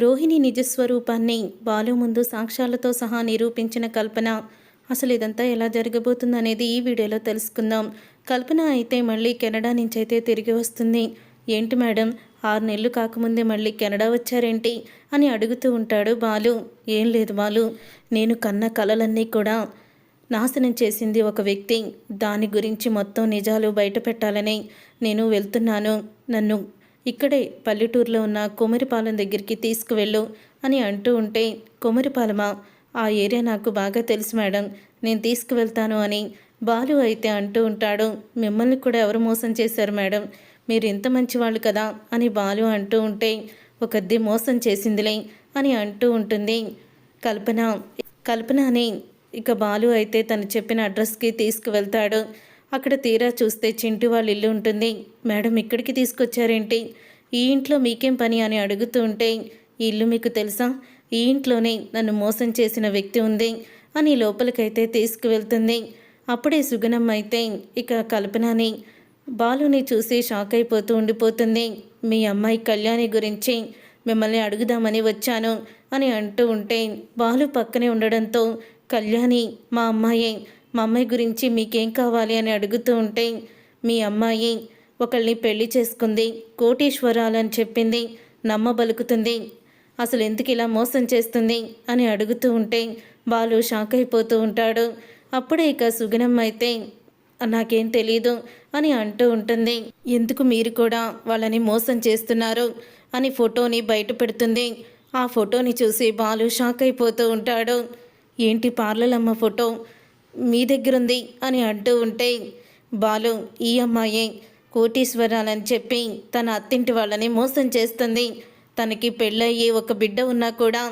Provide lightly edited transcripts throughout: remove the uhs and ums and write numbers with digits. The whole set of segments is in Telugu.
రోహిణి నిజస్వరూపాన్ని బాలు ముందు సాక్ష్యాలతో సహా నిరూపించిన కల్పన అసలు ఇదంతా ఎలా జరగబోతుందనేది ఈ వీడియోలో తెలుసుకుందాం. కల్పన అయితే మళ్ళీ కెనడా నుంచి అయితే తిరిగి వస్తుంది. ఏంటి మేడం 6 నెలలు కాకముందే మళ్ళీ కెనడా వచ్చారేంటి అని అడుగుతూ ఉంటాడు బాలు. ఏం లేదు బాలు, నేను కన్న కలలన్నీ కూడా నాశనం చేసింది ఒక వ్యక్తి. దాని గురించి మొత్తం నిజాలు బయట పెట్టాలని నేను వెళ్తున్నాను. నన్ను ఇక్కడే పల్లెటూరులో ఉన్న కుమరిపాలెం దగ్గరికి తీసుకువెళ్ళు అని అంటూ ఉంటే, కుమరిపాలెమా? ఆ ఏరియా నాకు బాగా తెలుసు మేడం, నేను తీసుకువెళ్తాను అని బాలు అయితే అంటూ ఉంటాడు. మిమ్మల్ని కూడా ఎవరు మోసం చేశారు మేడం? మీరు ఇంత మంచివాళ్ళు కదా అని బాలు అంటూ ఉంటే, ఒకద్ది మోసం చేసిందిలే అని అంటూ ఉంటుంది కల్పన. కల్పనని ఇక బాలు అయితే తను చెప్పిన అడ్రస్కి తీసుకువెళ్తాడు. అక్కడ తీరా చూస్తే చింటూ వాళ్ళ ఇల్లు ఉంటుంది. మేడం ఇక్కడికి తీసుకొచ్చారేంటి? ఈ ఇంట్లో మీకేం పని అని అడుగుతూ ఉంటే, ఈ ఇల్లు మీకు తెలుసా? ఈ ఇంట్లోనే నన్ను మోసం చేసిన వ్యక్తి ఉంది అని లోపలికైతే తీసుకువెళ్తుంది. అప్పుడే సుగుణమ్మ అయితే ఇక కల్పనని బాలుని చూసి షాక్ అయిపోతూ ఉండిపోతుంది. మీ అమ్మాయి కళ్యాణి గురించి మిమ్మల్ని అడుగుదామని వచ్చాను అని అంటూ ఉంటే, బాలు పక్కనే ఉండడంతో కళ్యాణి మా అమ్మాయి, మా అమ్మాయి గురించి మీకేం కావాలి అని అడుగుతూ ఉంటే, మీ అమ్మాయి ఒకళ్ళని పెళ్లి చేసుకుంది, కోటీశ్వరాలని చెప్పింది, నమ్మబలుకుతుంది, అసలు ఎందుకు ఇలా మోసం చేస్తుంది అని అడుగుతూ ఉంటే బాలు షాక్ అయిపోతూ ఉంటాడు. అప్పుడే ఇక సుగుణమ్మ అయితే నాకేం తెలీదు అని అంటూ ఉంటుంది. ఎందుకు మీరు కూడా వాళ్ళని మోసం చేస్తున్నారు అని ఫోటోని బయట పెడుతుంది. ఆ ఫోటోని చూసి బాలు షాక్ అయిపోతూ ఉంటాడు. ఏంటి పార్లలమ్మ ఫోటో మీ దగ్గరుంది అని అంటూ ఉంటే, బాలు ఈ అమ్మాయే కోటీశ్వరాలని చెప్పి తన అత్తింటి వాళ్ళని మోసం చేస్తుంది. తనకి పెళ్ళయ్యి ఒక బిడ్డ ఉన్నా కూడా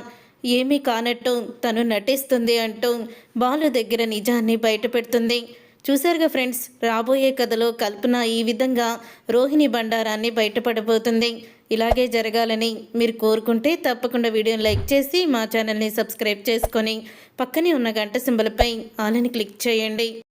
ఏమీ కానట్టు తను నటిస్తుంది అంటూ బాలు దగ్గర నిజాన్ని బయట పెడుతుంది. చూశారుగా ఫ్రెండ్స్, రాబోయే కథలో కల్పన ఈ విధంగా రోహిణి బండారాన్ని బయటపడబోతుంది. ఇలాగే జరగాలని మీరు కోరుకుంటే తప్పకుండా వీడియోని లైక్ చేసి మా ఛానల్ని సబ్స్క్రైబ్ చేసుకొని పక్కనే ఉన్న గంట సింబల్పై ఆల్ అని క్లిక్ చేయండి.